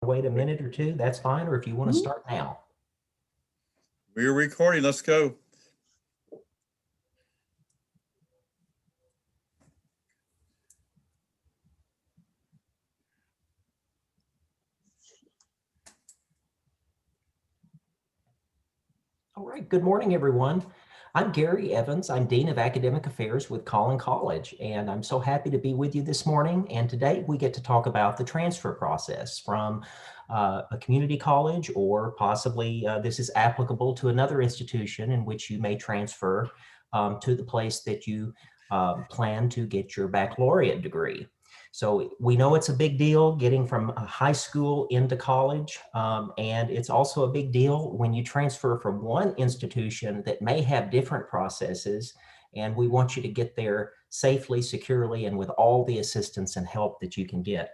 wait a minute or two, that's fine. Or if you want to start now. We're recording. Let's go. All right. Good morning, everyone. I'm Gary Evans. I'm Dean of Academic Affairs with Collin College, and I'm so happy to be with you this morning. And today we get to talk about the transfer process from a community college, or possibly this is applicable to another institution in which you may transfer to the place that you plan to get your baccalaureate degree. So we know it's a big deal getting from high school into college, and it's also a big deal when you transfer from one institution that may have different processes, and we want you to get there safely, securely, and with all the assistance and help that you can get.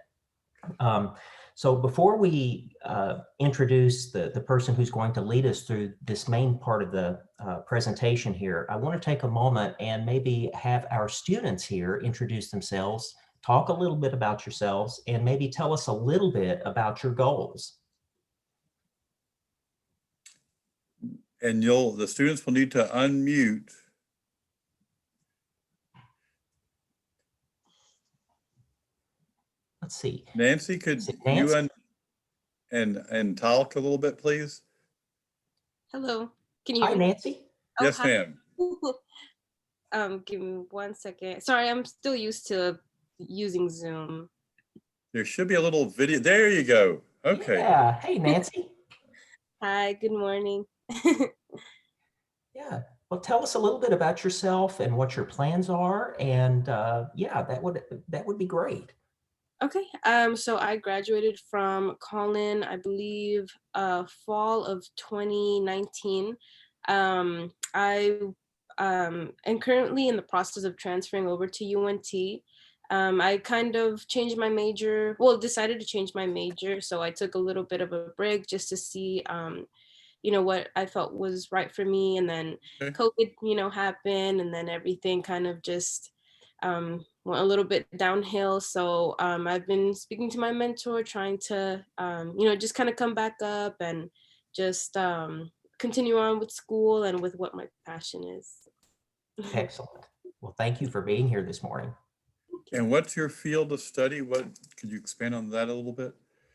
So before we introduce the person who's going to lead us through this main part of the presentation here, I want to take a moment and maybe have our students here introduce themselves, talk a little bit about yourselves, and maybe tell us a little bit about your goals. And the students will need to unmute. Let's see. Nancy, could you and talk a little bit, please? Hello. Can you hear me? Hi, Nancy. Oh, yes, ma'am. Give me 1 second. Sorry, I'm still used to using Zoom. There should be a little video. There you go. Okay. Yeah. Hey, Nancy. Hi, good morning. Yeah. Well, tell us a little bit about yourself and what your plans are. And yeah, that would be great. Okay. So I graduated from Collin, I believe, fall of 2019. I am currently in the process of transferring over to UNT. I kind of changed my major, decided to change my major. So I took a little bit of a break just to see, what I felt was right for me. And then COVID, happened, and then everything kind of just went a little bit downhill. So I've been speaking to my mentor, trying to, just kind of come back up and just continue on with school and with what my passion is. Excellent. Well, thank you for being here this morning. And what's your field of study? Could you expand on that a little bit?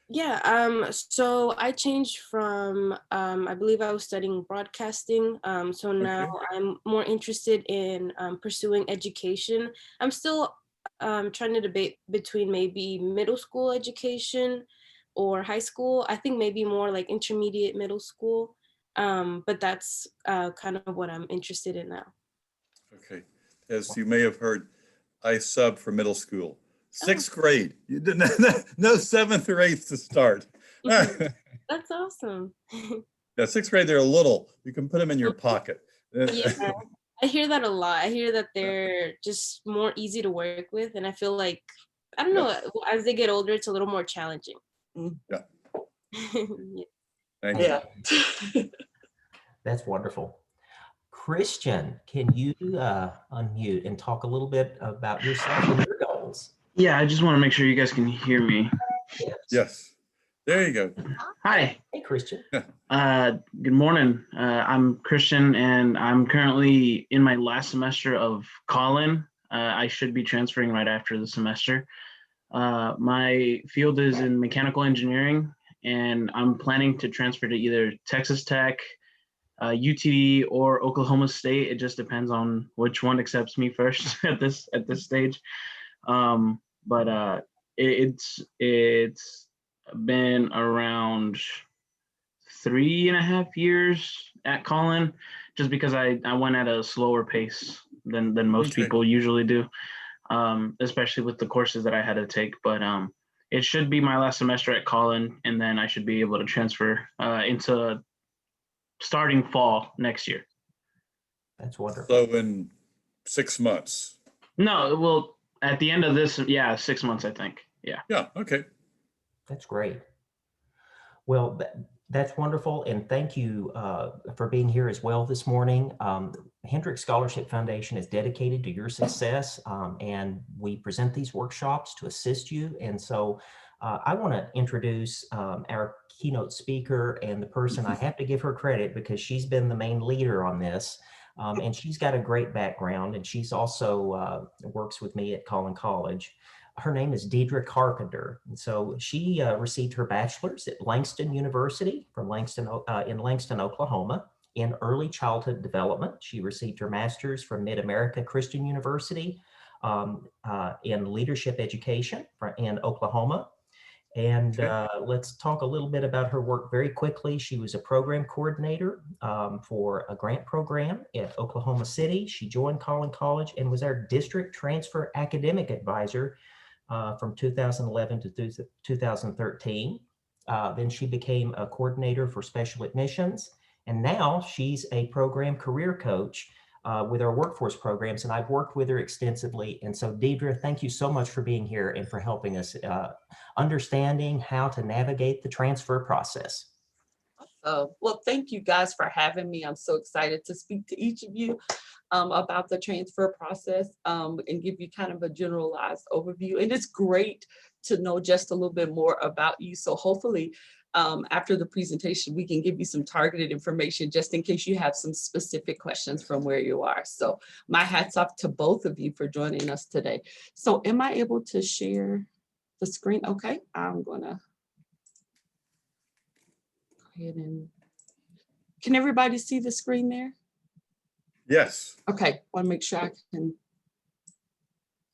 Yeah, so I changed from, I believe I was studying broadcasting. So now I'm more interested in pursuing education. I'm still trying to debate between maybe middle school education or high school. I think maybe more like intermediate middle school. But that's kind of what I'm interested in now. Okay. As you may have heard, I sub for middle school. 6th grade. You didn't no 7th or 8th to start. That's awesome. Yeah, 6th grade, they're little. You can put them in your pocket. Yeah, I hear that a lot. I hear that they're just more easy to work with, and I feel like, I don't know, as they get older, it's a little more challenging. Yeah. Yeah. Thank you. That's wonderful. Christian, can you unmute and talk a little bit about yourself and your goals? Yeah, I just want to make sure you guys can hear me. Yes. There you go. Hi. Hey, Christian. Good morning. I'm Christian, and I'm currently in my last semester of Collin. I should be transferring right after the semester. My field is in mechanical engineering, and I'm planning to transfer to either Texas Tech, UTD, or Oklahoma State. It just depends on which one accepts me first at this stage. But it's been around 3.5 years at Collin, just because I went at a slower pace than most people usually do, especially with the courses that I had to take. But it should be my last semester at Collin, and then I should be able to transfer into starting fall next year. That's wonderful. So in 6 months? No, well, at the end of this, 6 months, I think. Yeah. Yeah, okay. That's great. Well, that's wonderful. And thank you for being here as well this morning. Hendrick Scholarship Foundation is dedicated to your success, and we present these workshops to assist you. And so I want to introduce our keynote speaker and the person I have to give her credit because she's been the main leader on this. And she's got a great background, and she's also works with me at Collin College. Her name is Deidre Carpenter. And so she received her bachelor's at Langston University in Langston, Oklahoma, in early childhood development. She received her master's from Mid-America Christian University in leadership education in Oklahoma. And let's talk a little bit about her work very quickly. She was a program coordinator for a grant program at Oklahoma City. She joined Collin College and was our district transfer academic advisor from 2011 to 2013. Then she became a coordinator for special admissions. And now she's a program career coach with our workforce programs, and I've worked with her extensively. And so, Deidre, thank you so much for being here and for helping us understanding how to navigate the transfer process. Well, thank you guys for having me. I'm so excited to speak to each of you about the transfer process and give you kind of a generalized overview. And it's great to know just a little bit more about you. So hopefully after the presentation, we can give you some targeted information just in case you have some specific questions from where you are. So my hat's off to both of you for joining us today. So am I able to share the screen? Okay, I'm gonna go ahead and, can everybody see the screen there? Yes. Okay, want to make sure I can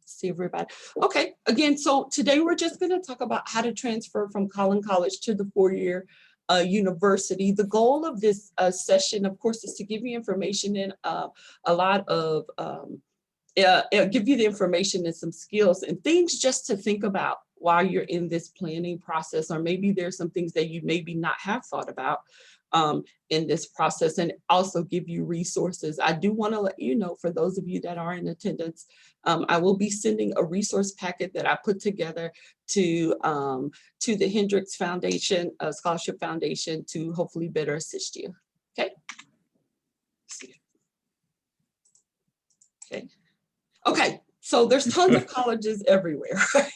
see everybody. Okay, again, so today we're just going to talk about how to transfer from Collin College to the four-year university. The goal of this session, of course, is to give you information and a lot of, give you the information and some skills and things just to think about while you're in this planning process, or maybe there's some things that you maybe not have thought about in this process, and also give you resources. I do want to let you know, for those of you that are in attendance, I will be sending a resource packet that I put together to the Hendricks Foundation, Scholarship Foundation, to hopefully better assist you. Okay. Okay. Okay. So there's tons of colleges everywhere, right?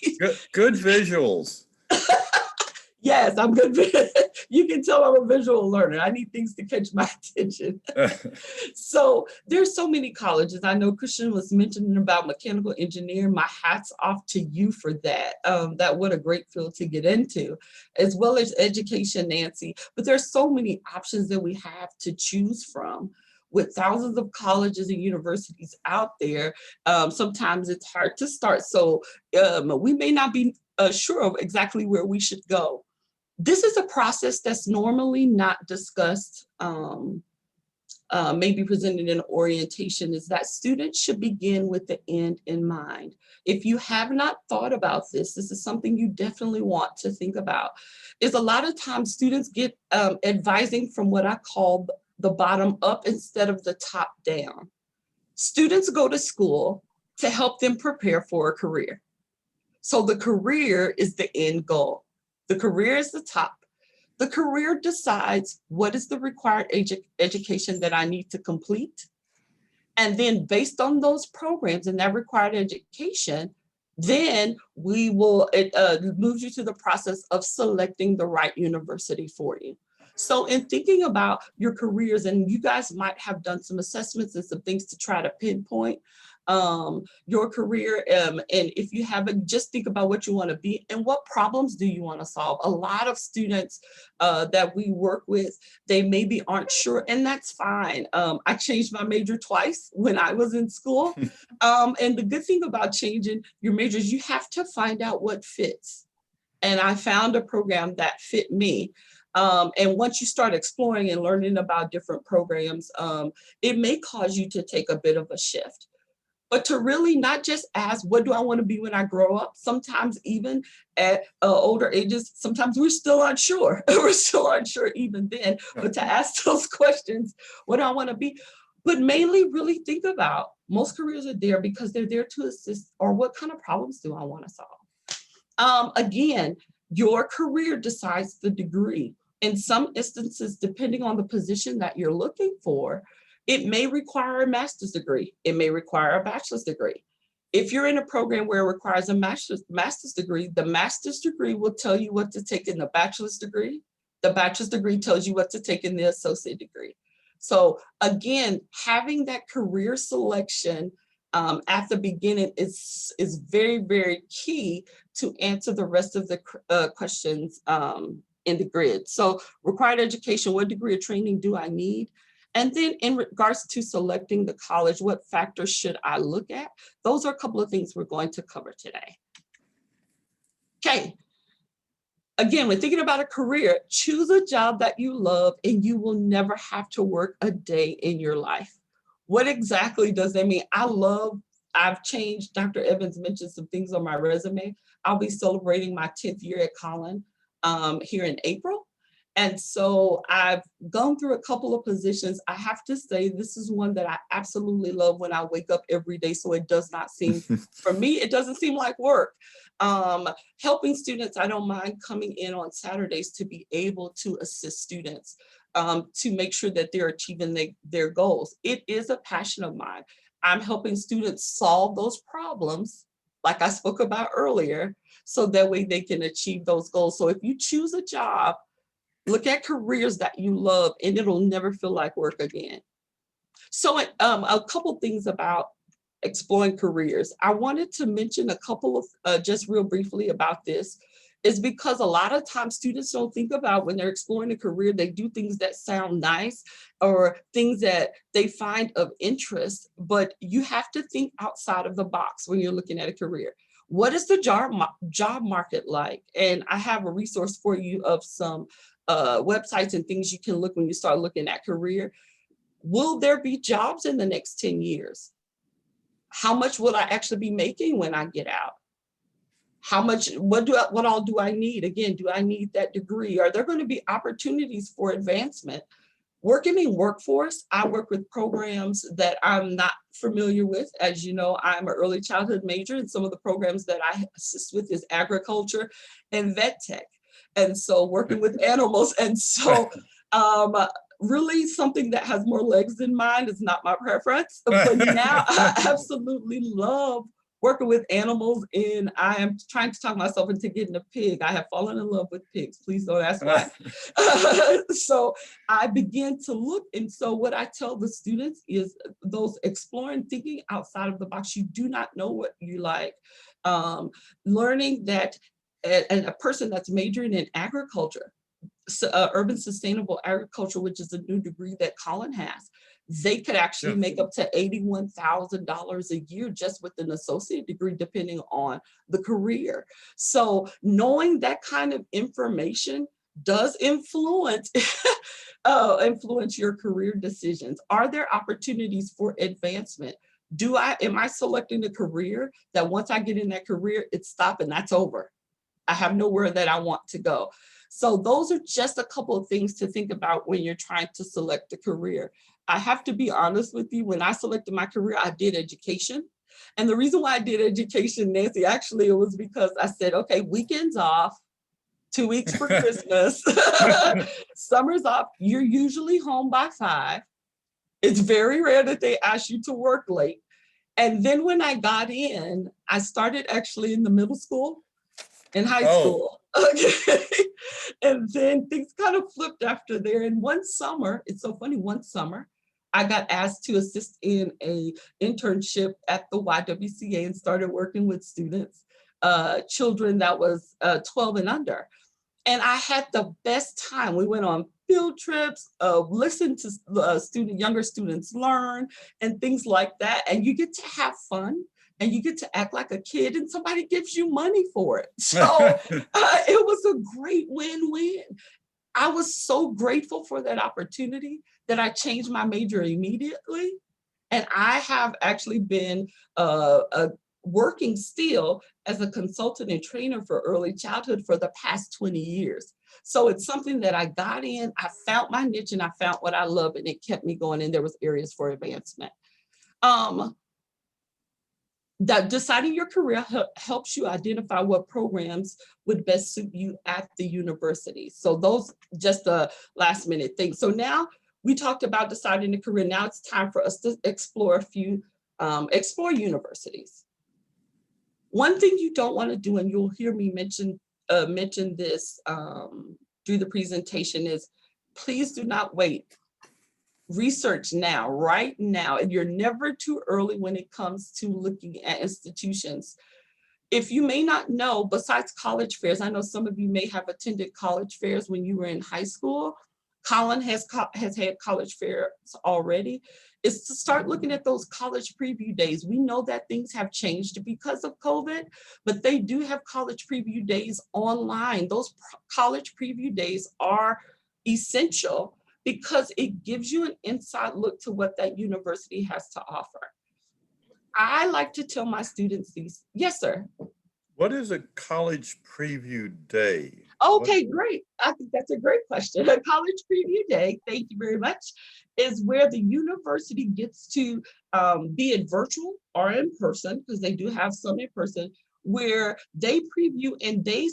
Good visuals. Yes, I'm good. You can tell I'm a visual learner. I need things to catch my attention. So there's so many colleges. I know Christian was mentioning about mechanical engineering. My hat's off to you for that. That what a great field to get into, as well as education, Nancy. But there's so many options that we have to choose from. With thousands of colleges and universities out there, sometimes it's hard to start. So we may not be sure of exactly where we should go. This is a process that's normally not discussed, maybe presented in orientation, is that students should begin with the end in mind. If you have not thought about this, this is something you definitely want to think about. Is a lot of times students get advising from what I call the bottom up instead of the top down. Students go to school to help them prepare for a career. So the career is the end goal. The career is the top. The career decides what is the required education that I need to complete. And then based on those programs and that required education, then we will, it moves you to the process of selecting the right university for you. So in thinking about your careers, and you guys might have done some assessments and some things to try to pinpoint your career. And if you haven't, just think about what you want to be and what problems do you want to solve. A lot of students that we work with, they maybe aren't sure, and that's fine. I changed my major twice when I was in school. And the good thing about changing your majors, you have to find out what fits. And I found a program that fit me. And once you start exploring and learning about different programs, it may cause you to take a bit of a shift. But to really not just ask, what do I want to be when I grow up? Sometimes even at older ages, sometimes we're still unsure. We're still unsure even then. But to ask those questions, what do I want to be? But mainly really think about, most careers are there because they're there to assist, or what kind of problems do I want to solve? Again, your career decides the degree. In some instances, depending on the position that you're looking for, it may require a master's degree. It may require a bachelor's degree. If you're in a program where it requires a master's degree, the master's degree will tell you what to take in the bachelor's degree. The bachelor's degree tells you what to take in the associate degree. So again, having that career selection at the beginning is very, very key to answer the rest of the questions in the grid. So required education, what degree of training do I need? And then in regards to selecting the college, what factors should I look at? Those are a couple of things we're going to cover today. Okay. Again, when thinking about a career, choose a job that you love and you will never have to work a day in your life. What exactly does that mean? I've changed, Dr. Evans mentioned some things on my resume. I'll be celebrating my 10th year at Collin here in April. And so I've gone through a couple of positions. I have to say, this is one that I absolutely love when I wake up every day. So it does not seem, for me, it doesn't seem like work. Helping students, I don't mind coming in on Saturdays to be able to assist students to make sure that they're achieving their goals. It is a passion of mine. I'm helping students solve those problems, like I spoke about earlier, so that way they can achieve those goals. So if you choose a job, look at careers that you love and it'll never feel like work again. So a couple things about exploring careers. I wanted to mention a couple of, just real briefly about this, is because a lot of times students don't think about when they're exploring a career, they do things that sound nice or things that they find of interest, but you have to think outside of the box when you're looking at a career. What is the job market like? And I have a resource for you of some websites and things you can look when you start looking at career. Will there be jobs in the next 10 years? How much will I actually be making when I get out? How much, what all do I need? Again, do I need that degree? Are there going to be opportunities for advancement? Working in workforce, I work with programs that I'm not familiar with. As you know, I'm an early childhood major, and some of the programs that I assist with is agriculture and vet tech. And so working with animals. And so really something that has more legs than mine is not my preference. But now I absolutely love working with animals, and I am trying to talk myself into getting a pig. I have fallen in love with pigs. Please don't ask why. So I begin to look. And so what I tell the students is those exploring, thinking outside of the box. You do not know what you like. Learning that, and a person that's majoring in agriculture, urban sustainable agriculture, which is a new degree that Collin has, they could actually make up to $81,000 a year just with an associate degree, depending on the career. So knowing that kind of information does influence your career decisions. Are there opportunities for advancement? Am I selecting a career that once I get in that career, it's stop and that's over? I have nowhere that I want to go. So those are just a couple of things to think about when you're trying to select a career. I have to be honest with you, when I selected my career, I did education. And the reason why I did education, Nancy, actually, it was because I said, okay, weekends off, 2 weeks for Christmas, summer's off, you're usually home by 5. It's very rare that they ask you to work late. And then when I got in, I started actually in the middle school and high school. Okay. And then things kind of flipped after there. And one summer, it's so funny, one summer, I got asked to assist in a internship at the YWCA and started working with students, children that was 12 and under. And I had the best time. We went on field trips, listened to younger students learn and things like that. And you get to have fun and you get to act like a kid and somebody gives you money for it. So it was a great win-win. I was so grateful for that opportunity that I changed my major immediately. And I have actually been working still as a consultant and trainer for early childhood for the past 20 years. So it's something that I got in, I found my niche and I found what I love and it kept me going and there was areas for advancement. That deciding your career helps you identify what programs would best suit you at the university. So those just the last minute things. So now we talked about deciding a career. Now it's time for us to explore a few, explore universities. One thing you don't want to do, and you'll hear me mention this through the presentation, is please do not wait. Research now, right now, and you're never too early when it comes to looking at institutions. If you may not know, besides college fairs, I know some of you may have attended college fairs when you were in high school. Collin has had college fairs already, is to start looking at those college preview days. We know that things have changed because of COVID, but they do have college preview days online. Those college preview days are essential because it gives you an inside look to what that university has to offer. I like to tell my students these. Yes, sir. What is a college preview day? Okay, great. I think that's a great question. A college preview day, thank you very much, is where the university gets to be it virtual or in person, because they do have some in person, where they preview and they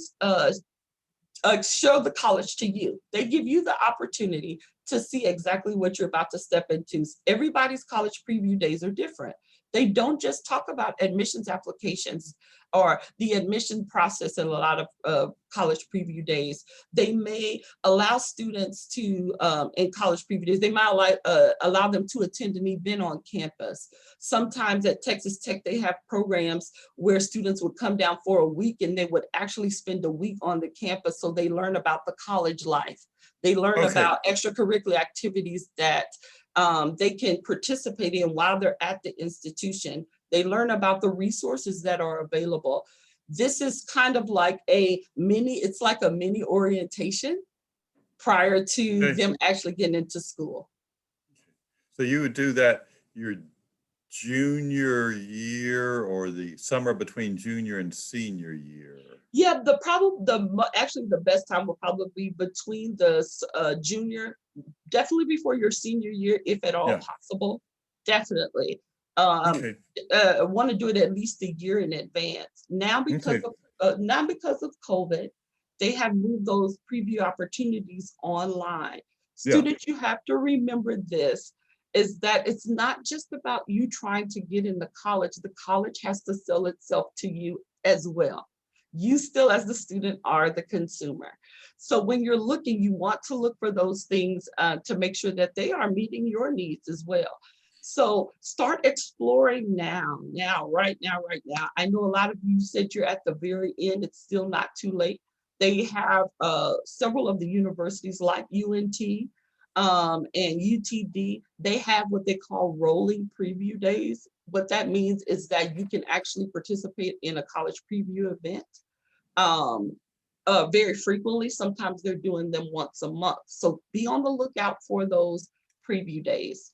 show the college to you. They give you the opportunity to see exactly what you're about to step into. Everybody's college preview days are different. They don't just talk about admissions applications or the admission process in a lot of college preview days. They may allow students to, in college preview days, they might allow them to attend an event on campus. Sometimes at Texas Tech, they have programs where students would come down for a week and they would actually spend a week on the campus, so they learn about the college life. They learn about extracurricular activities that they can participate in while they're at the institution. They learn about the resources that are available. This is kind of like it's like a mini orientation prior to them actually getting into school. So you would do that your junior year or the summer between junior and senior year? Yeah, actually the best time will probably be between the junior, definitely before your senior year, if at all possible. Definitely. Want to do it at least a year in advance. Now, because of COVID, they have moved those preview opportunities online. Students, you have to remember this, is that it's not just about you trying to get in the college has to sell itself to you as well. You still, as the student, are the consumer. So when you're looking, you want to look for those things to make sure that they are meeting your needs as well. So start exploring now, right now. I know a lot of you said you're at the very end. It's still not too late. They have several of the universities like UNT and UTD. They have what they call rolling preview days. What that means is that you can actually participate in a college preview event very frequently. Sometimes they're doing them once a month. So be on the lookout for those preview days.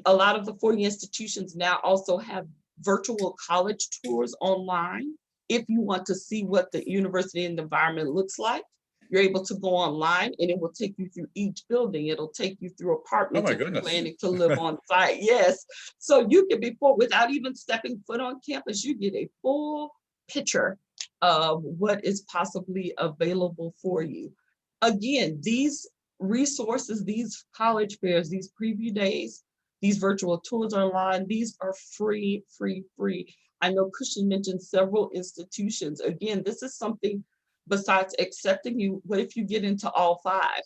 A lot of the 40 institutions now also have virtual college tours online. If you want to see what the university and the environment looks like, you're able to go online and it will take you through each building. It'll take you through apartments if you're planning to live on site. Yes. So you can without even stepping foot on campus, you get a full picture of what is possibly available for you. Again, these resources, these college fairs, these preview days, these virtual tours online, these are free. I know Christian mentioned several institutions. Again, this is something besides accepting you. What if you get into all five,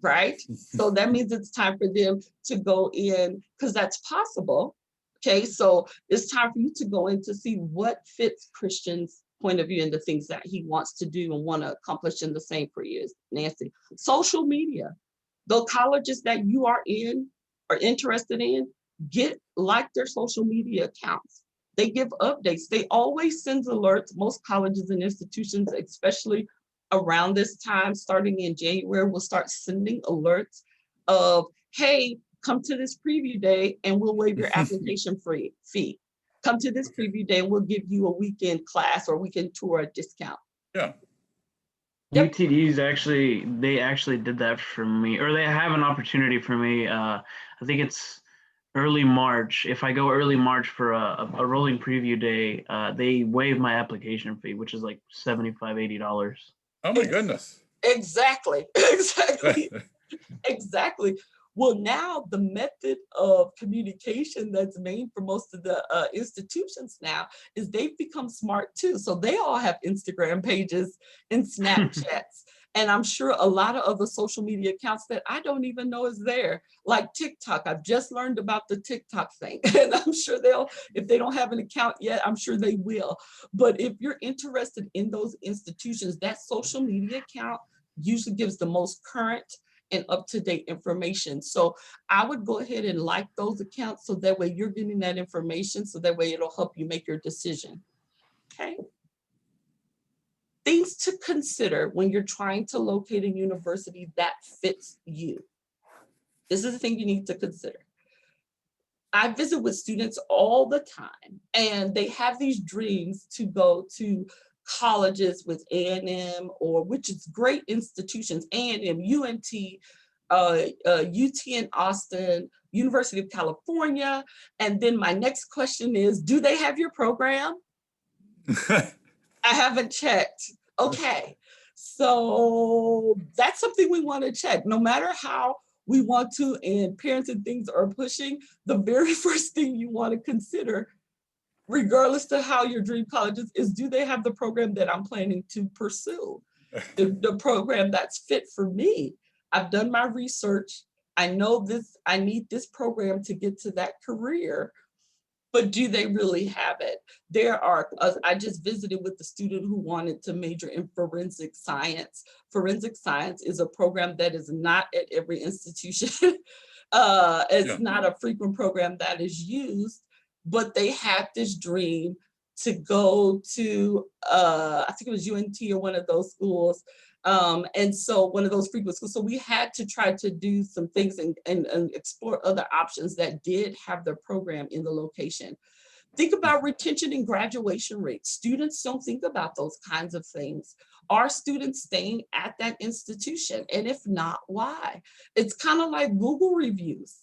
right? So that means it's time for them to go in, because that's possible. Okay, so it's time for you to go in to see what fits Christian's point of view and the things that he wants to do and want to accomplish in the same for you, Nancy. Social media, the colleges that you are in or interested in, like their social media accounts. They give updates. They always send alerts. Most colleges and institutions, especially around this time, starting in January, will start sending alerts of, hey, come to this preview day and we'll waive your application fee. Come to this preview day and we'll give you a weekend class or weekend tour at discount. Yeah. UTDs they actually did that for me, or they have an opportunity for me. I think it's early March. If I go early March for a rolling preview day, they waive my application fee, which is like $75, $80. Oh my goodness. Exactly. Exactly. Well, now the method of communication that's main for most of the institutions now is they've become smart too. So they all have Instagram pages and Snapchats. And I'm sure a lot of other social media accounts that I don't even know is there, like TikTok. I've just learned about the TikTok thing. And I'm sure they'll, if they don't have an account yet, I'm sure they will. But if you're interested in those institutions, that social media account usually gives the most current and up-to-date information. So I would go ahead and like those accounts so that way you're getting that information, so that way it'll help you make your decision. Okay. Things to consider when you're trying to locate a university that fits you. This is the thing you need to consider. I visit with students all the time, and they have these dreams to go to colleges with A&M, or which is great institutions, A&M, UNT, UT in Austin, University of California. And then my next question is, do they have your program? I haven't checked. Okay, so that's something we want to check. No matter how we want to, and parents and things are pushing, the very first thing you want to consider, regardless to how your dream college is do they have the program that I'm planning to pursue? The program that's fit for me. I've done my research. I know this, I need this program to get to that career, but do they really have it? There are, I just visited with the student who wanted to major in forensic science. Forensic science is a program that is not at every institution. It's not a frequent program that is used, but they had this dream to go to, I think it was UNT or one of those schools. And so one of those frequent schools. So we had to try to do some things and explore other options that did have their program in the location. Think about retention and graduation rates. Students don't think about those kinds of things. Are students staying at that institution? And if not, why? It's kind of like Google reviews.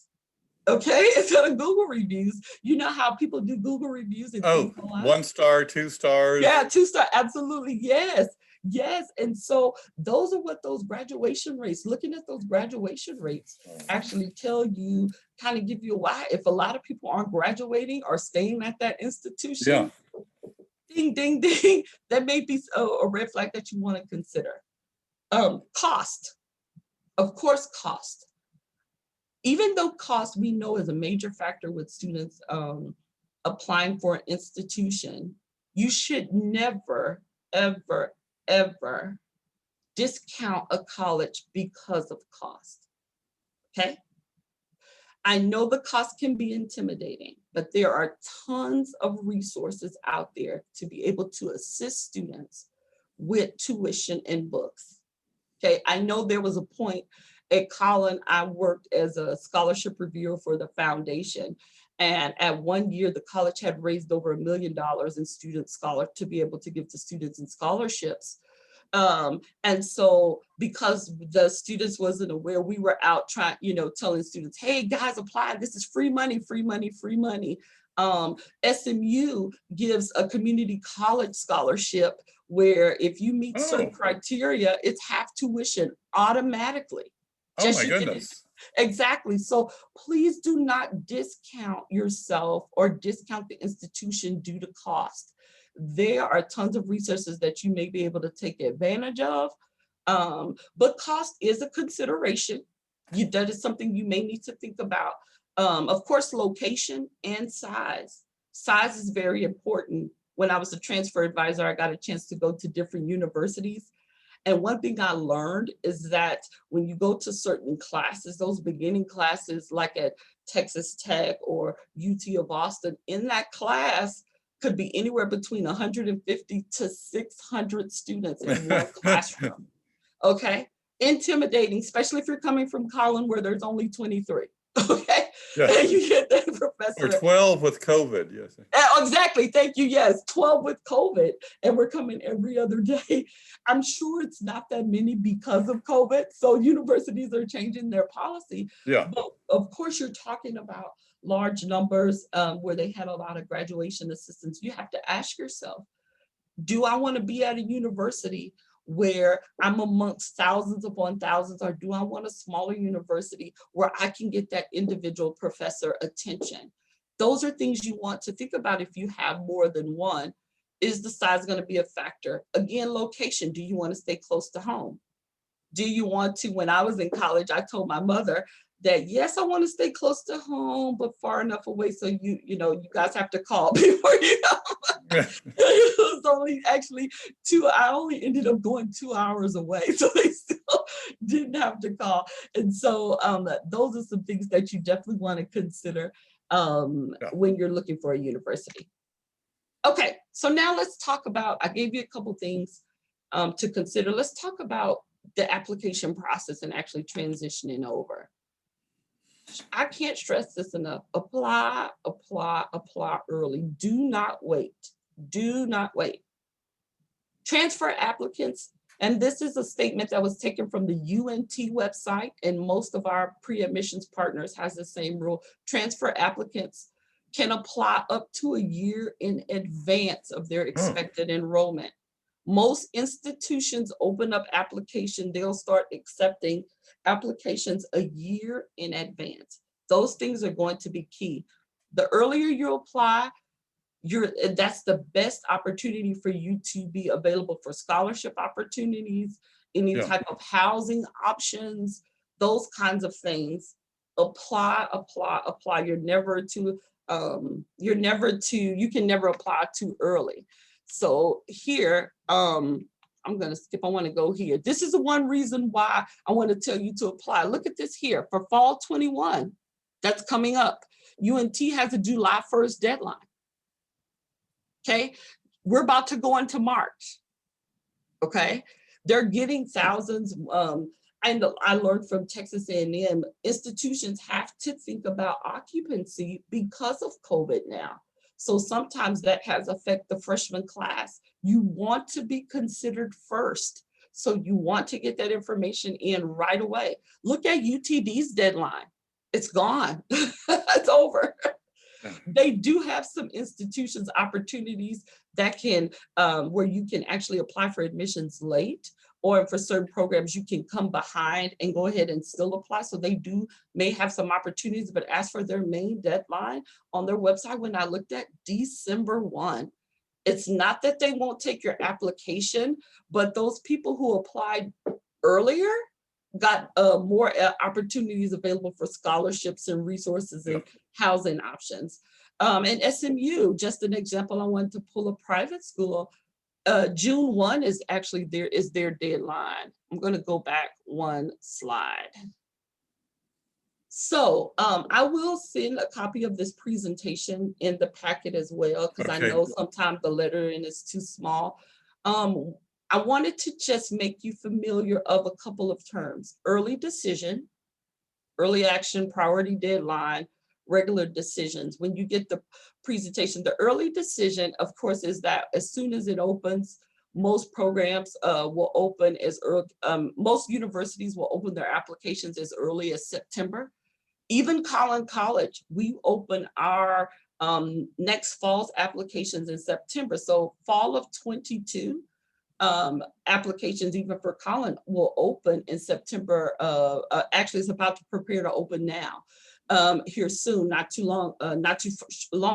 Okay, it's kind of Google reviews. You know how people do Google reviews and Oh, 1 star, 2 stars. Yeah, 2-star, absolutely, yes. Yes, and so those are what those graduation rates, looking at those graduation rates actually tell you, kind of give you a why. If a lot of people aren't graduating or staying at that institution, ding, ding, ding, that may be a red flag that you want to consider. Cost, of course, cost. Even though cost we know is a major factor with students applying for an institution, you should never, ever, ever discount a college because of cost, okay? I know the cost can be intimidating, but there are tons of resources out there to be able to assist students with tuition and books, okay? I know there was a point at Collin, I worked as a scholarship reviewer for the foundation. And at one year, the college had raised over $1 million in student scholarship to be able to give to students in scholarships. And so because the students wasn't aware, we were out trying, telling students, hey guys, apply, this is free money, free money, free money. SMU gives a community college scholarship where if you meet certain criteria, it's half tuition automatically. Oh my goodness. Exactly. So please do not discount yourself or discount the institution due to cost. There are tons of resources that you may be able to take advantage of, but cost is a consideration. That is something you may need to think about. Of course, location and size. Size is very important. When I was a transfer advisor, I got a chance to go to different universities. And one thing I learned is that when you go to certain classes, those beginning classes like at Texas Tech or UT of Austin, in that class could be anywhere between 150 to 600 students in one classroom. Okay, intimidating, especially if you're coming from Collin where there's only 23. Okay, and you get that professor. Or 12 with COVID, yes. Exactly, thank you, yes, 12 with COVID, and we're coming every other day. I'm sure it's not that many because of COVID, so universities are changing their policy. Yeah. But of course, you're talking about large numbers where they had a lot of graduation assistants. You have to ask yourself, do I want to be at a university where I'm amongst thousands upon thousands, or do I want a smaller university where I can get that individual professor attention? Those are things you want to think about if you have more than one. Is the size going to be a factor? Again, location. Do you want to stay close to home? Do you want to, when I was in college, I told my mother that, yes, I want to stay close to home, but far enough away so you guys have to call before you know. It was only actually I only ended up going 2 hours away, so they still didn't have to call. And so those are some things that you definitely want to consider when you're looking for a university. Okay, so now let's talk about, I gave you a couple things to consider. Let's talk about the application process and actually transitioning over. I can't stress this enough. Apply, apply, apply early. Do not wait. Do not wait. Transfer applicants, and this is a statement that was taken from the UNT website, and most of our pre-admissions partners has the same rule. Transfer applicants can apply up to a year in advance of their expected enrollment. Most institutions open up application, they'll start accepting applications a year in advance. Those things are going to be key. The earlier you apply, that's the best opportunity for you to be available for scholarship opportunities, any type of housing options, those kinds of things. Apply, apply, apply. You can never apply too early. So here, I'm going to skip. I want to go here. This is the one reason why I want to tell you to apply. Look at this here for fall 21. That's coming up. UNT has a July 1st deadline. Okay, we're about to go into March. Okay, they're getting thousands. And I learned from Texas A&M, institutions have to think about occupancy because of COVID now. So sometimes that has affected the freshman class. You want to be considered first. So you want to get that information in right away. Look at UTD's deadline. It's gone. It's over. They do have some institutions opportunities that can, where you can actually apply for admissions late, or for certain programs, you can come behind and go ahead and still apply. So they may have some opportunities, but as for their main deadline on their website, when I looked at December 1, it's not that they won't take your application, but those people who applied earlier got more opportunities available for scholarships and resources and housing options. And SMU, just an example, I wanted to pull a private school. June 1 is actually their deadline. I'm going to go back one slide. So I will send a copy of this presentation in the packet as well, because I know sometimes the lettering is too small. I wanted to just make you familiar of a couple of terms: early decision, early action, priority deadline, regular decisions. When you get the presentation, the early decision, of course, is that as soon as it opens, most programs will open as early, most universities will open their applications as early as September. Even Collin College, we open our next fall's applications in September. So fall of 22, applications even for Collin will open in September. Actually, it's about to prepare to open now, here soon, not too long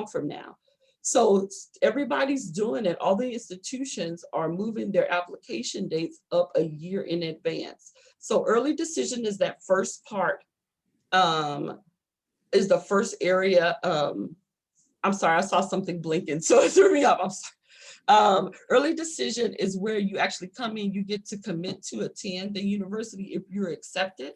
from now. So everybody's doing it. All the institutions are moving their application dates up a year in advance. So early decision is that first part, is the first area. I'm sorry, I saw something blinking, so it threw me up. I'm sorry. Early decision is where you actually come in, you get to commit to attend the university if you're accepted.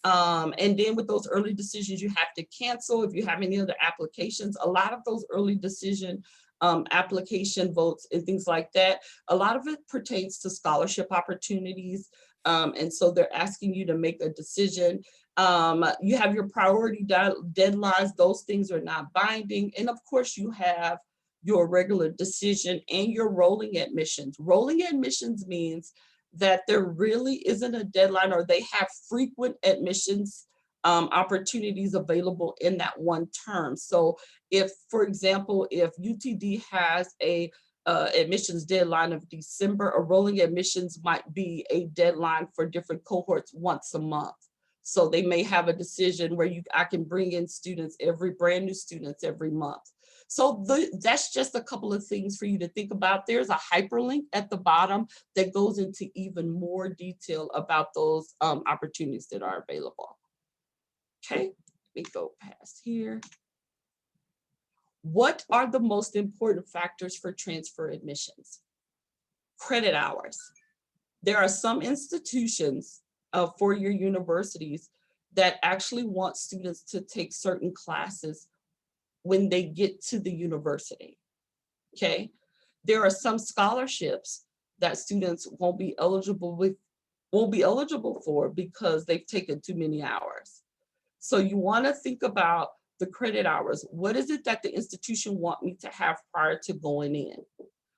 And then with those early decisions, you have to cancel if you have any other applications. A lot of those early decision application votes and things like that, a lot of it pertains to scholarship opportunities. And so they're asking you to make a decision. You have your priority deadlines. Those things are not binding. And of course, you have your regular decision and your rolling admissions. Rolling admissions means that there really isn't a deadline, or they have frequent admissions opportunities available in that one term. So if, for example, if UTD has a admissions deadline of December. A rolling admissions might be a deadline for different cohorts once a month. So they may have a decision where I can bring in students, brand new students every month. So that's just a couple of things for you to think about. There's a hyperlink at the bottom that goes into even more detail about those opportunities that are available. Okay, let me go past here. What are the most important factors for transfer admissions? Credit hours. There are some institutions, four-year universities, that actually want students to take certain classes when they get to the university. Okay, there are some scholarships that students won't be eligible for because they've taken too many hours. So you want to think about the credit hours. What is it that the institution want me to have prior to going in?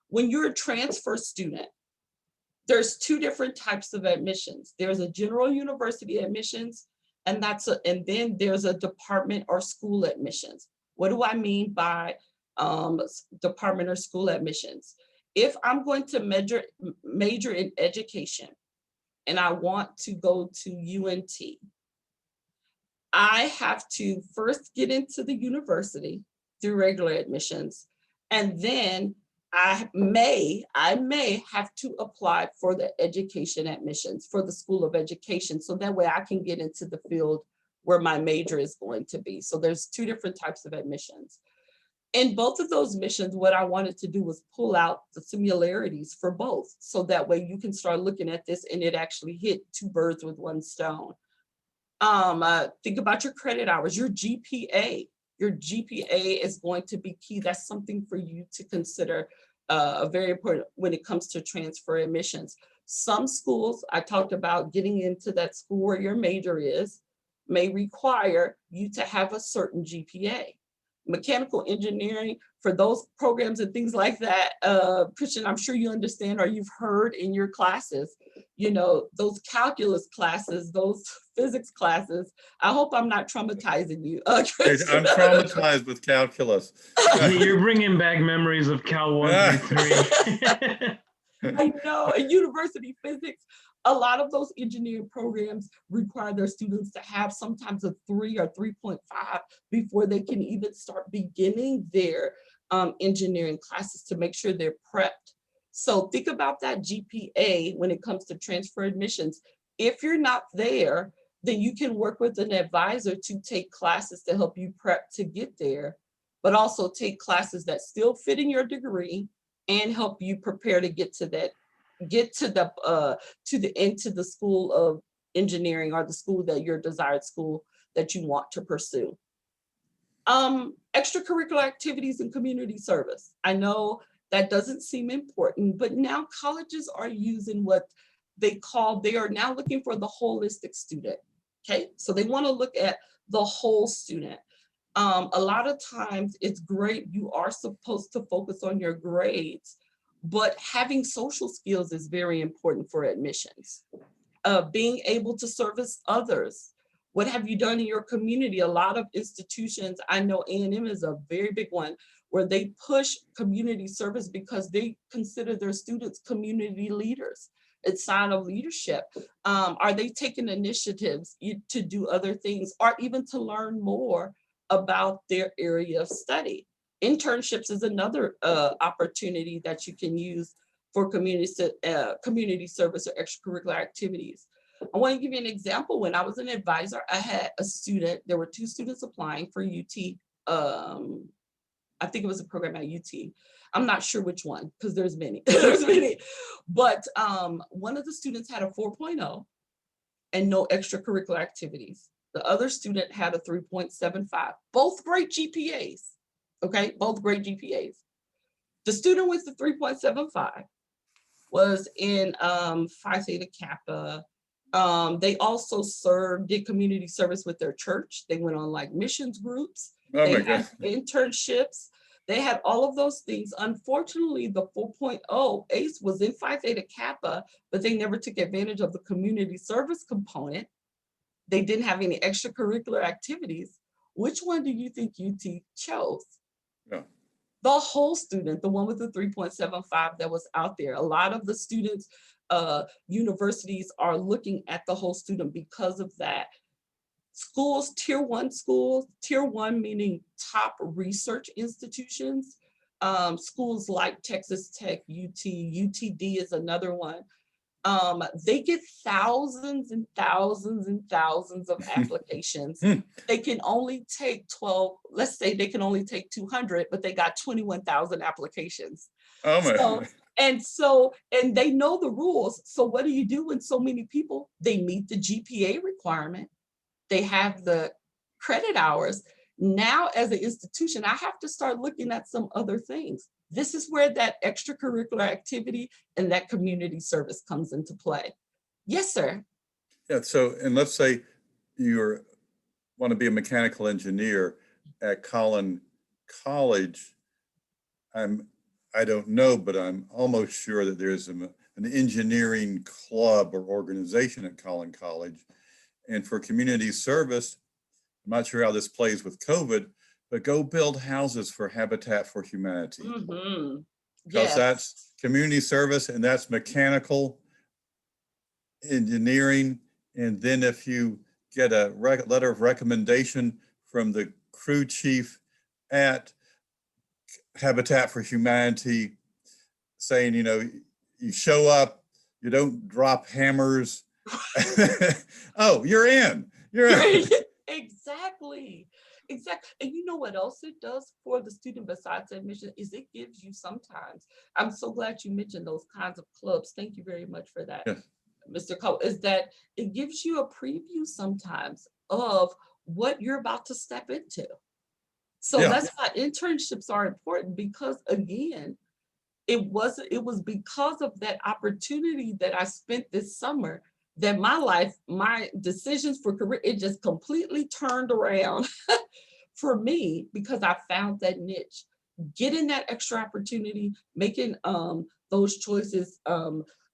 When you're a transfer student, there's two different types of admissions. There's a general university admissions, and then there's a department or school admissions. What do I mean by department or school admissions? If I'm going to major in education and I want to go to UNT, I have to first get into the university through regular admissions, and then I may have to apply for the education admissions for the School of Education, so that way I can get into the field where my major is going to be. So there's two different types of admissions. In both of those missions, what I wanted to do was pull out the similarities for both, so that way you can start looking at this and it actually hit two birds with one stone. Think about your credit hours, your GPA. Your GPA is going to be key. That's something for you to consider very important when it comes to transfer admissions. Some schools, I talked about getting into that school where your major is, may require you to have a certain GPA. Mechanical engineering, for those programs and things like that, Christian, I'm sure you understand or you've heard in your classes, you know, those calculus classes, those physics classes. I hope I'm not traumatizing you. I'm traumatized with calculus. You're bringing back memories of Cal 1 through 3. I know, in university physics, a lot of those engineering programs require their students to have sometimes a 3 or 3.5 before they can even start beginning their engineering classes to make sure they're prepped. So think about that GPA when it comes to transfer admissions. If you're not there, then you can work with an advisor to take classes to help you prep to get there, but also take classes that still fit in your degree and help you prepare to get to the School of Engineering or the school that your desired school that you want to pursue. Extracurricular activities and community service. I know that doesn't seem important, but now colleges are using what they are now looking for the holistic student. Okay, so they want to look at the whole student. A lot of times it's great, you are supposed to focus on your grades, but having social skills is very important for admissions. Being able to service others. What have you done in your community? A lot of institutions, I know A&M is a very big one, where they push community service because they consider their students community leaders. It's a sign of leadership. Are they taking initiatives to do other things or even to learn more about their area of study? Internships is another opportunity that you can use for community service or extracurricular activities. I want to give you an example. When I was an advisor, I had a student, there were 2 students applying for UT. I think it was a program at UT. I'm not sure which one because there's many. But one of the students had a 4.0 and no extracurricular activities. The other student had a 3.75, both great GPAs. Okay, both great GPAs. The student with the 3.75 was in Phi Theta Kappa. They also did community service with their church. They went on like missions groups. They had internships. They had all of those things. Unfortunately, the 4.0 ACE was in Phi Theta Kappa, but they never took advantage of the community service component. They didn't have any extracurricular activities. Which one do you think UT chose? Yeah. The whole student, the one with the 3.75 that was out there. A lot of the students, universities are looking at the whole student because of that. Schools, tier 1 schools, tier 1 meaning top research institutions, schools like Texas Tech, UTD is another one. They get thousands and thousands and thousands of applications. They can only take 12, let's say they can only take 200, but they got 21,000 applications. Oh my. And they know the rules. So what do you do when so many people, they meet the GPA requirement, they have the credit hours. Now as an institution, I have to start looking at some other things. This is where that extracurricular activity and that community service comes into play. Yes, sir. Yeah, so, and let's say you want to be a mechanical engineer at Collin College. I don't know, but I'm almost sure that there's an engineering club or organization at Collin College. And for community service, I'm not sure how this plays with COVID, but go build houses for Habitat for Humanity. Mm-hmm. Because Yes. that's community service and that's mechanical engineering. And then if you get a letter of recommendation from the crew chief at Habitat for Humanity saying, you show up, you don't drop hammers. Oh, you're in. Exactly. And you know what else it does for the student besides admission is it gives you sometimes, I'm so glad you mentioned those kinds of clubs. Thank you very much for that, Yes. Mr. Cole, is that it gives you a preview sometimes of what you're about to step into. So Yeah. That's why internships are important, because again, it was because of that opportunity that I spent this summer that my life, my decisions for career, it just completely turned around for me, because I found that niche. Getting that extra opportunity, making those choices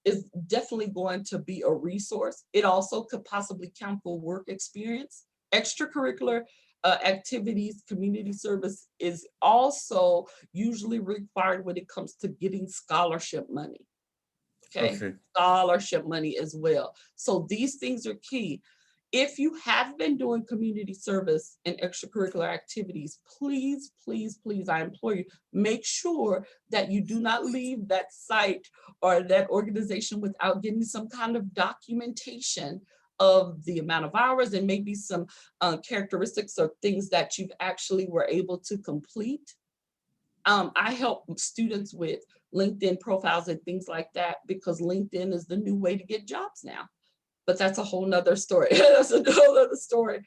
is definitely going to be a resource. It also could possibly count for work experience. Extracurricular activities, community service is also usually required when it comes to getting scholarship money. Okay. Scholarship money as well. So these things are key. If you have been doing community service and extracurricular activities, please, please, please, I implore you, make sure that you do not leave that site or that organization without getting some kind of documentation of the amount of hours and maybe some characteristics or things that you actually were able to complete. I help students with LinkedIn profiles and things like that, because LinkedIn is the new way to get jobs now. But that's a whole nother story. That's a whole other story.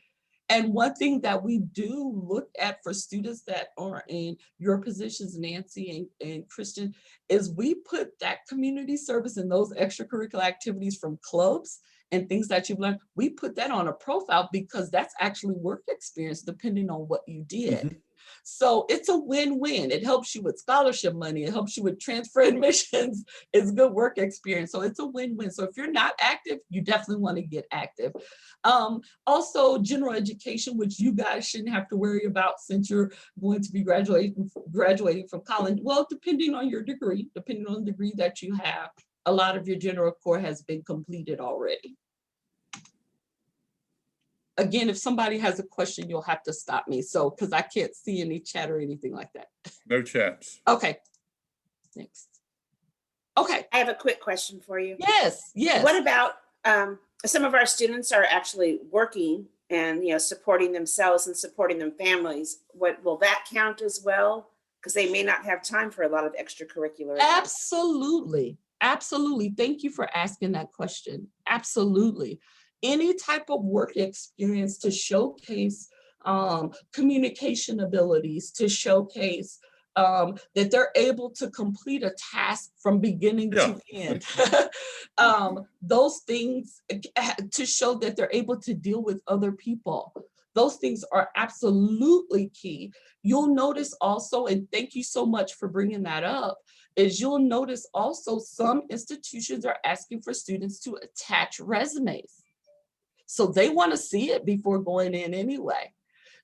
And one thing that we do look at for students that are in your positions, Nancy and Christian, is we put that community service and those extracurricular activities from clubs and things that you've learned, we put that on a profile, because that's actually work experience depending on what you did. Mm-hmm. So it's a win-win. It helps you with scholarship money. It helps you with transfer admissions. It's good work experience. So it's a win-win. So if you're not active, you definitely want to get active. Also, general education, which you guys shouldn't have to worry about since you're going to be graduating from college. Well, depending on your degree, depending on the degree that you have, a lot of your general core has been completed already. Again, if somebody has a question, you'll have to stop me. So, because I can't see any chat or anything like that. No chats. Okay. Next. Okay. I have a quick question for you. Yes. Yes. What about some of our students are actually working and supporting themselves and supporting their families? Will that count as well? Because they may not have time for a lot of extracurricular. Absolutely. Absolutely. Thank you for asking that question. Absolutely. Any type of work experience to showcase communication abilities, to showcase that they're able to complete a task from beginning to end. Those things to show that they're able to deal with other people. Those things are absolutely key. You'll notice also, and thank you so much for bringing that up, is you'll notice also some institutions are asking for students to attach resumes. So they want to see it before going in anyway.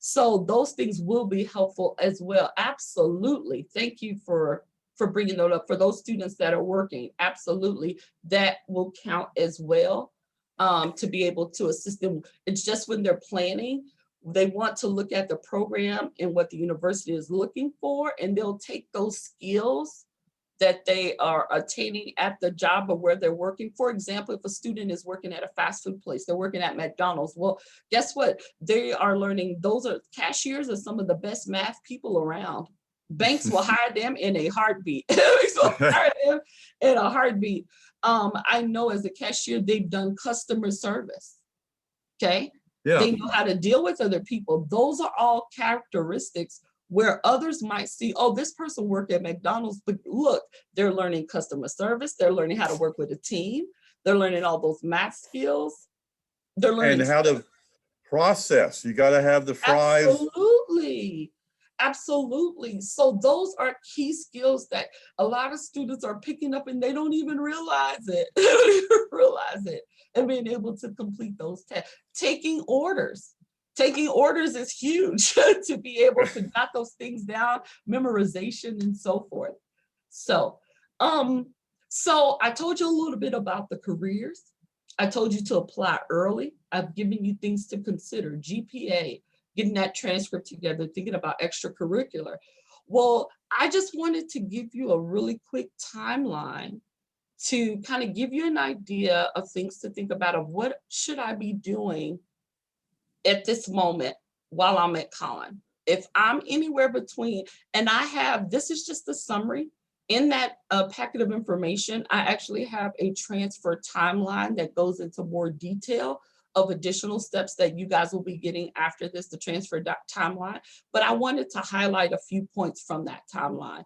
So those things will be helpful as well. Absolutely. Thank you for bringing that up. For those students that are working, absolutely, that will count as well, to be able to assist them. It's just when they're planning, they want to look at the program and what the university is looking for, and they'll take those skills that they are attaining at the job of where they're working. For example, if a student is working at a fast food place, they're working at McDonald's. Well, guess what? They are learning, those are cashiers are some of the best math people around. Banks will hire them in a heartbeat. Banks will hire them in a heartbeat. I know as a cashier, they've done customer service. Okay. Yeah. They know how to deal with other people. Those are all characteristics where others might see, oh, this person worked at McDonald's, but look, they're learning customer service. They're learning how to work with a team. They're learning all those math skills. They're learning And how to process. You got to have the fries. Absolutely. Absolutely. So those are key skills that a lot of students are picking up and they don't even realize it. They don't even realize it. And being able to complete those tasks. Taking orders. Taking orders is huge to be able to jot those things down, memorization and so forth. So I told you a little bit about the careers. I told you to apply early. I've given you things to consider, GPA, getting that transcript together, thinking about extracurricular. Well, I just wanted to give you a really quick timeline to kind of give you an idea of things to think about of what should I be doing at this moment while I'm at Collin. If I'm anywhere between, and this is just a summary. In that packet of information, I actually have a transfer timeline that goes into more detail of additional steps that you guys will be getting after this, the transfer timeline. But I wanted to highlight a few points from that timeline.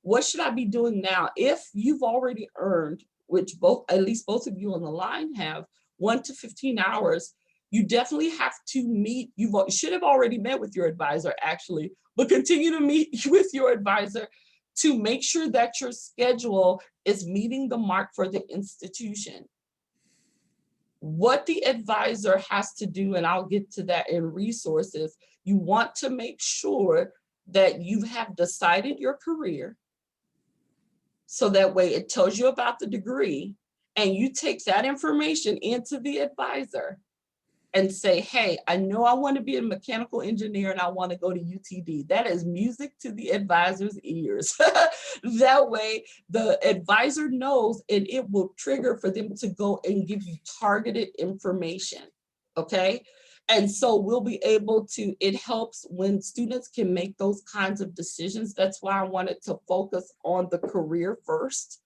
What should I be doing now? If you've already earned, which at least both of you on the line have, 1 to 15 hours, you definitely have to meet, you should have already met with your advisor actually, but continue to meet with your advisor to make sure that your schedule is meeting the mark for the institution. What the advisor has to do, and I'll get to that in resources, you want to make sure that you have decided your career. So that way it tells you about the degree and you take that information into the advisor and say, hey, I know I want to be a mechanical engineer and I want to go to UTD. That is music to the advisor's ears. That way the advisor knows and it will trigger for them to go and give you targeted information, okay? And so we'll be able to, it helps when students can make those kinds of decisions. That's why I wanted to focus on the career first.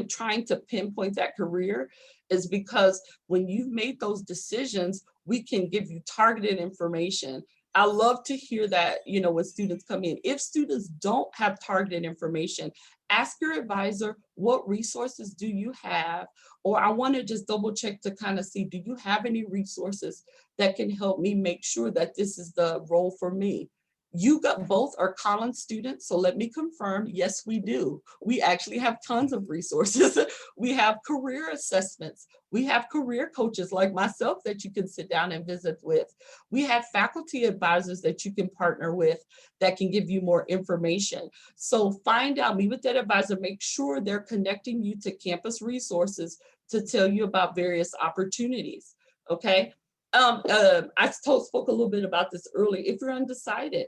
Trying to pinpoint that career is because when you've made those decisions, we can give you targeted information. I love to hear that, when students come in. If students don't have targeted information, ask your advisor, what resources do you have? Or I want to just double check to kind of see, do you have any resources that can help me make sure that this is the role for me? You both are Collin students, so let me confirm, yes, we do. We actually have tons of resources. We have career assessments. We have career coaches like myself that you can sit down and visit with. We have faculty advisors that you can partner with that can give you more information. So find out, meet with that advisor, make sure they're connecting you to campus resources to tell you about various opportunities, okay? I spoke a little bit about this earlier. If you're undecided,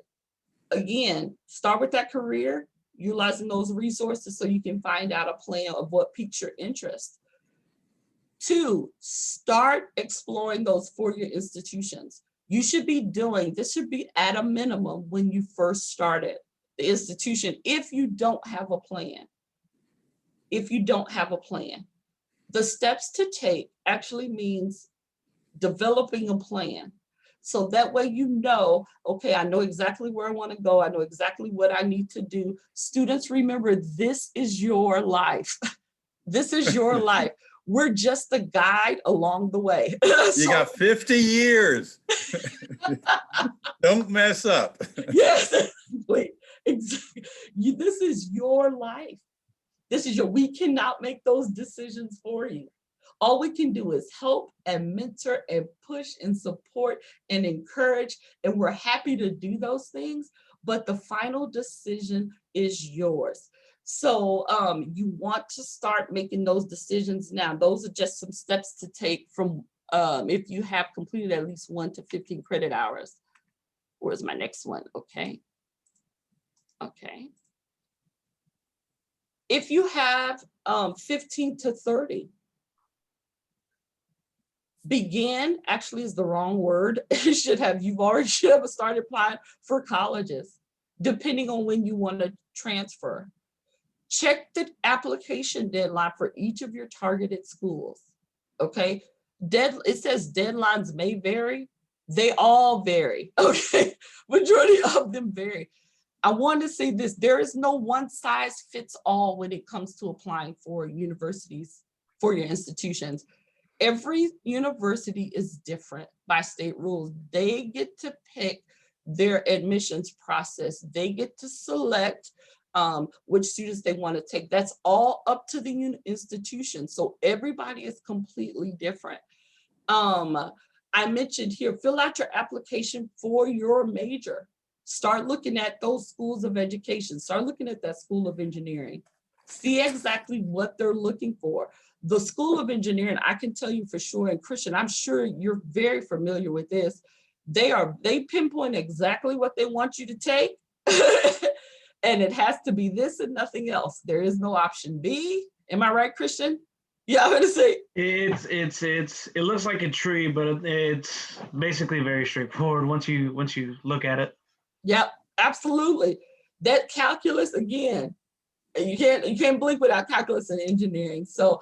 again, start with that career, utilizing those resources so you can find out a plan of what piques your interest. 2, start exploring those four-year institutions. You should be doing, this should be at a minimum when you first started the institution, if you don't have a plan. If you don't have a plan. The steps to take actually means developing a plan. So that way okay, I know exactly where I want to go. I know exactly what I need to do. Students, remember, this is your life. This is your life. We're just a guide along the way. You got 50 years. Don't mess up. Yes, exactly. This is your life. We cannot make those decisions for you. All we can do is help and mentor and push and support and encourage, and we're happy to do those things, but the final decision is yours. So you want to start making those decisions now. Those are just some steps to take from if you have completed at least 1 to 15 credit hours. Where's my next one? Okay. Okay. If you have 15 to 30, begin actually is the wrong word. It should have, you've already should have started applying for colleges, depending on when you want to transfer. Check the application deadline for each of your targeted schools, okay? It says deadlines may vary. They all vary, okay? Majority of them vary. I want to say this, there is no one size fits all when it comes to applying for universities, for your institutions. Every university is different by state rules. They get to pick their admissions process. They get to select which students they want to take. That's all up to the institution. So everybody is completely different. I mentioned here, fill out your application for your major. Start looking at those schools of education. Start looking at that school of engineering. See exactly what they're looking for. The School of Engineering, I can tell you for sure, and Christian, I'm sure you're very familiar with this. They pinpoint exactly what they want you to take. And it has to be this and nothing else. There is no option B. Am I right, Christian? Yeah, I'm gonna say. It looks like a tree, but it's basically very straightforward once you look at it. Yep, absolutely. That calculus again, you can't blink without calculus and engineering. So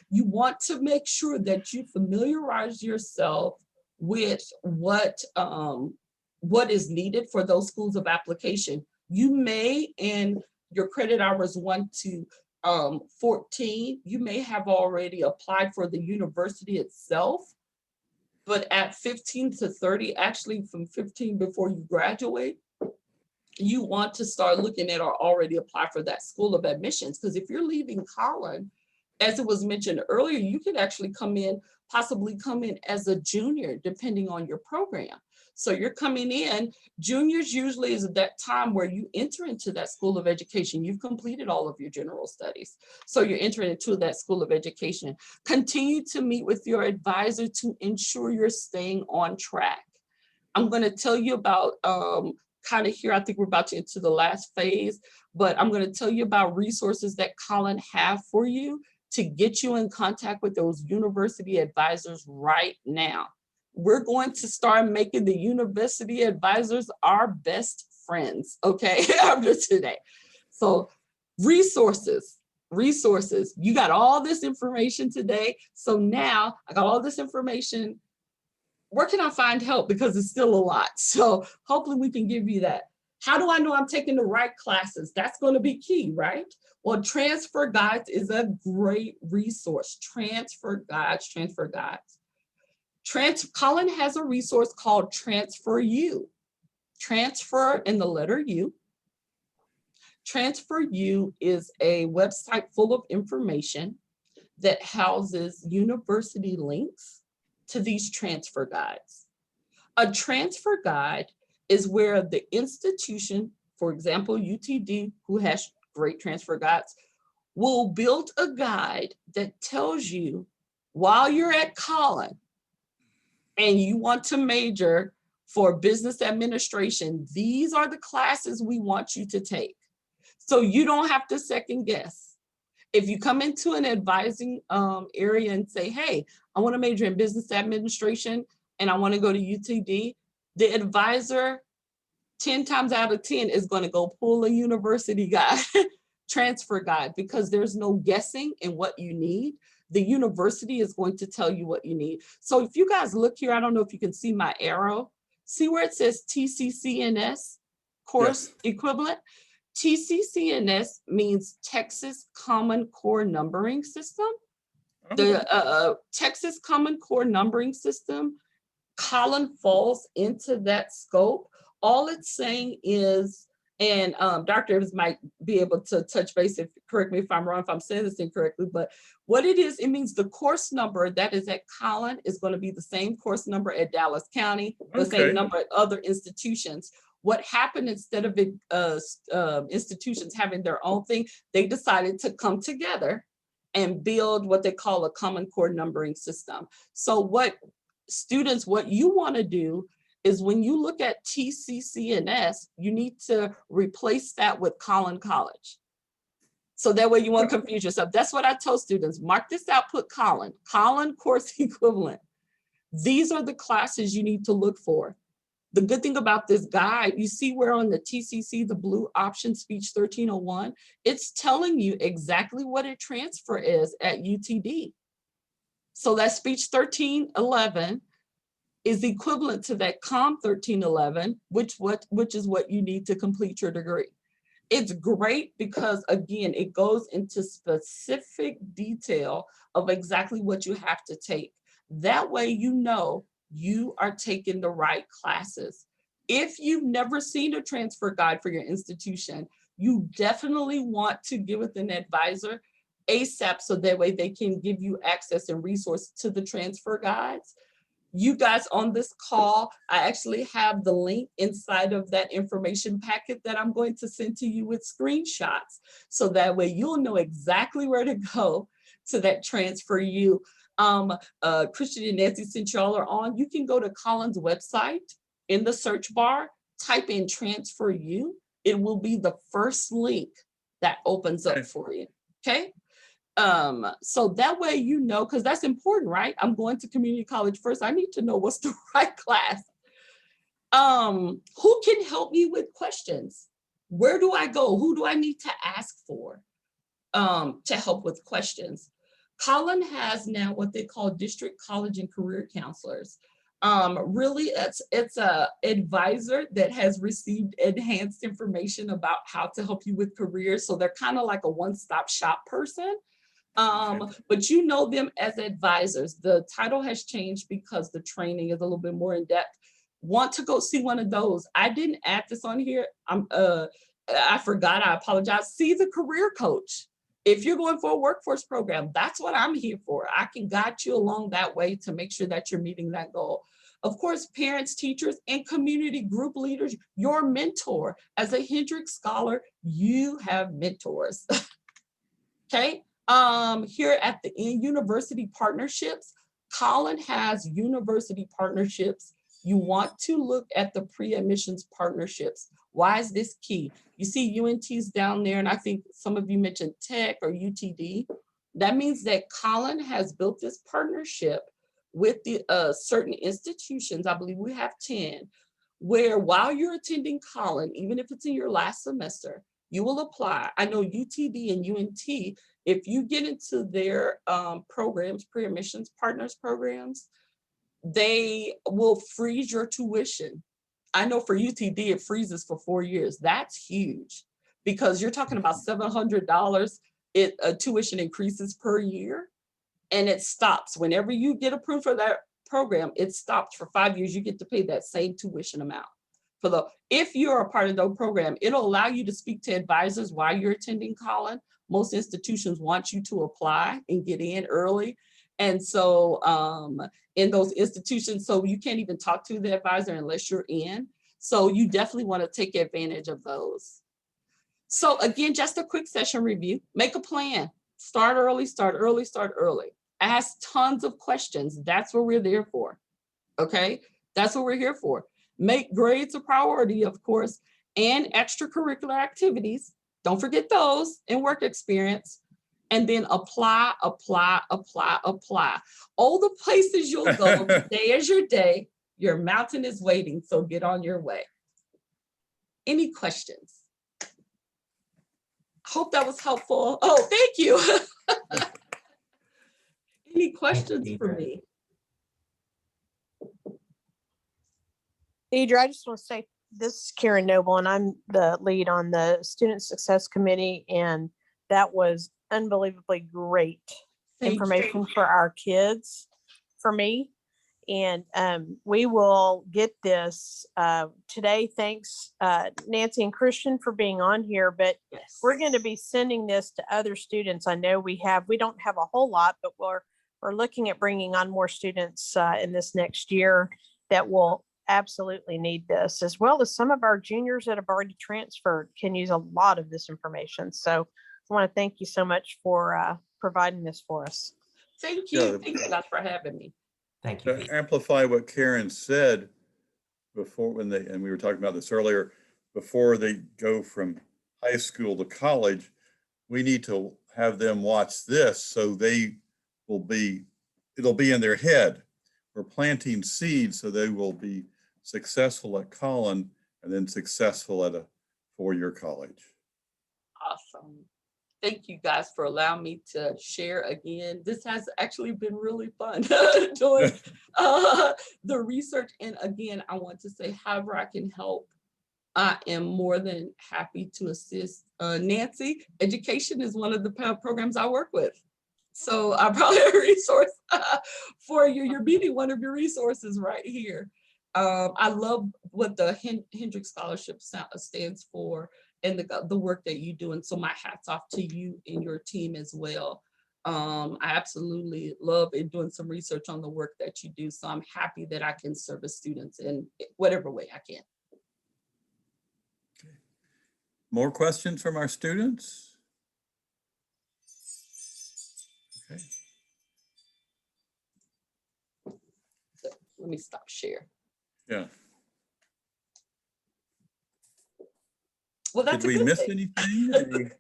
you want to make sure that you familiarize yourself with what is needed for those schools of application. You may, in your credit hours 1 to 14, you may have already applied for the university itself, but at 15 to 30, actually from 15 before you graduate, you want to start looking at or already apply for that school of admissions. Because if you're leaving Collin, as it was mentioned earlier, you could actually possibly come in as a junior, depending on your program. So you're coming in, juniors usually is at that time where you enter into that school of education. You've completed all of your general studies. So you're entering into that school of education. Continue to meet with your advisor to ensure you're staying on track. I'm going to tell you about kind of here, I think we're about to enter the last phase, but I'm going to tell you about resources that Collin have for you to get you in contact with those university advisors right now. We're going to start making the university advisors our best friends, okay, after today. So resources, you got all this information today. So now I got all this information. Where can I find help? Because it's still a lot. So hopefully we can give you that. How do I know I'm taking the right classes? That's going to be key, right? Well, Transfer Guides is a great resource. Transfer Guides. Collin has a resource called Transfer U. Transfer and the letter U. Transfer U is a website full of information that houses university links to these transfer guides. A transfer guide is where the institution, for example, UTD, who has great transfer guides, will build a guide that tells you while you're at Collin and you want to major for business administration, these are the classes we want you to take. So you don't have to second guess. If you come into an advising area and say, hey, I want to major in business administration and I want to go to UTD, the advisor 10 times out of 10 is going to go pull a university guide, transfer guide, because there's no guessing in what you need. The university is going to tell you what you need. So if you guys look here, I don't know if you can see my arrow. See where it says TCCNS course equivalent? TCCNS means Texas Common Core Numbering System. The Texas Common Core Numbering System, Collin falls into that scope. All it's saying is, And Dr. Evans might be able to touch base, if correct me if I'm wrong, if I'm saying this incorrectly, but what it is, it means the course number that is at Collin is going to be the same course number at Dallas County, the same Okay. number at other institutions. What happened, instead of institutions having their own thing, they decided to come together and build what they call a common core numbering system. So what students, what you want to do is, when you look at TCCNS, you need to replace that with Collin College. So that way you won't confuse yourself. That's what I told students. Mark this out, put Collin course equivalent. These are the classes you need to look for. The good thing about this guide, you see where on the TCC, the blue option speech 1301, it's telling you exactly what a transfer is at UTD. So that speech 1311 is equivalent to that COM 1311, which is what you need to complete your degree. It's great because, again, it goes into specific detail of exactly what you have to take. That way, you know you are taking the right classes. If you've never seen a transfer guide for your institution, you definitely want to get with an advisor ASAP, so that way they can give you access and resources to the transfer guides. You guys on this call, I actually have the link inside of that information packet that I'm going to send to you with screenshots. So that way you'll know exactly where to go to that transfer you. Christian and Nancy, since y'all are on, you can go to Collin's website. In the search bar, type in transfer you. It will be the first link that opens up for you, okay? So that way, you know, because that's important, right? I'm going to community college first. I need to know what's the right class. Who can help me with questions? Where do I go? Who do I need to ask for to help with questions? Collin has now what they call district college and career counselors. Really, it's a advisor that has received enhanced information about how to help you with careers. So they're kind of like a one-stop shop person. But you know them as advisors. The title has changed because the training is a little bit more in depth. Want to go see one of those? I didn't add this on here. I forgot, I apologize. See the career coach. If you're going for a workforce program, that's what I'm here for. I can guide you along that way to make sure that you're meeting that goal. Of course, parents, teachers, and community group leaders, your mentor. As a Hendricks Scholar, you have mentors. Okay. Here at the university partnerships, Collin has university partnerships. You want to look at the pre-admissions partnerships. Why is this key? You see UNT's down there, and I think some of you mentioned Tech or UTD. That means that Collin has built this partnership with the certain institutions. I believe we have 10, where while you're attending Collin, even if it's in your last semester, you will apply. I know UTD and UNT, if you get into their programs, pre-admissions partners programs, they will freeze your tuition. I know for UTD, it freezes for 4 years. That's huge because you're talking about $700. Tuition increases per year and it stops. Whenever you get approved for that program, it stops for 5 years. You get to pay that same tuition amount. If you're a part of the program, it'll allow you to speak to advisors while you're attending Collin. Most institutions want you to apply and get in early. And so in those institutions, so you can't even talk to the advisor unless you're in. So you definitely want to take advantage of those. So again, just a quick session review. Make a plan. Start early, start early, start early. Ask tons of questions. That's what we're there for. Okay, that's what we're here for. Make grades a priority, of course, and extracurricular activities. Don't forget those, and work experience. And then apply, apply, apply, apply. All the places you'll go, today is your day. Your mountain is waiting, so get on your way. Any questions? Hope that was helpful. Oh, thank you. Any questions for me? Deidre, I just want to say, this is Karen Noble, and I'm the lead on the Student Success Committee, and that was unbelievably great information for our kids, for me. And we will get this today. Thanks, Nancy and Christian, for being on here. But Yes. we're going to be sending this to other students. I know we don't have a whole lot, but we're looking at bringing on more students in this next year that will absolutely need this, as well as some of our juniors that have already transferred can use a lot of this information. So I want to thank you so much for providing this for us. Thank Yeah. you. Thank you guys for having me. Thank you. To Pete. amplify what Karen said before, and we were talking about this earlier, before they go from high school to college, we need to have them watch this so it'll be in their head. We're planting seeds so they will be successful at Collin and then successful at a four-year college. Awesome. Thank you guys for allowing me to share again. This has actually been really fun doing the research. And again, I want to say, however I can help, I am more than happy to assist. Nancy, education is one of the programs I work with. So I'm probably a resource for you. You're meeting one of your resources right here. I love what the Hendrick Scholarship stands for and the work that you do. And so my hat's off to you and your team as well. I absolutely love doing some research on the work that you do. So I'm happy that I can service students in whatever way I can. More questions from our students? Okay. Let me stop share. Yeah. Well, that's Did we a good miss thing. anything?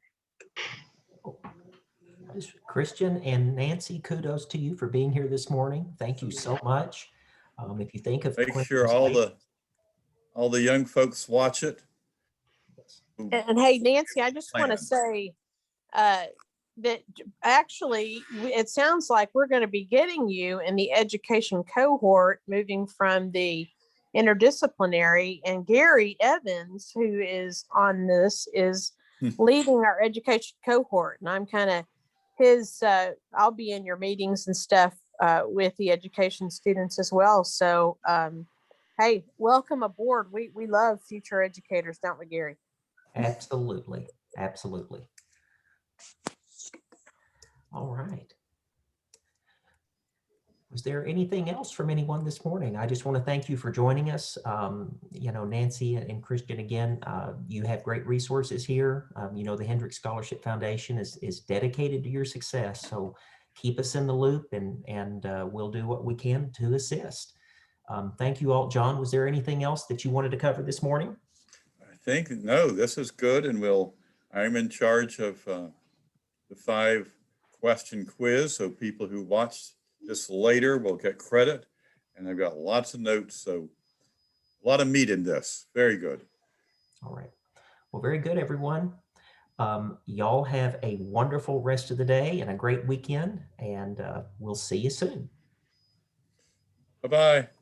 Christian and Nancy, kudos to you for being here this morning. Thank you so much. If you think of Make sure all the young folks watch it. And hey, Nancy, I just want to Plan. say that actually it sounds like we're going to be getting you in the education cohort, moving from the interdisciplinary, and Gary Evans, who is on this, is leading our education cohort. And I'm kind of I'll be in your meetings and stuff with the education students as well. So hey, welcome aboard. We love future educators, don't we, Gary? Absolutely. Absolutely. All right. Was there anything else from anyone this morning? I just want to thank you for joining us. Nancy and Christian, again, you have great resources here. The Hendrick Scholarship Foundation is dedicated to your success. So keep us in the loop and we'll do what we can to assist. Thank you all. John, was there anything else that you wanted to cover this morning? I think, no, this is good. And I'm in charge of the 5-question quiz. So people who watch this later will get credit. And I've got lots of notes. So a lot of meat in this. Very good. All right. Well, very good, everyone. Y'all have a wonderful rest of the day and a great weekend. And we'll see you soon. Bye-bye.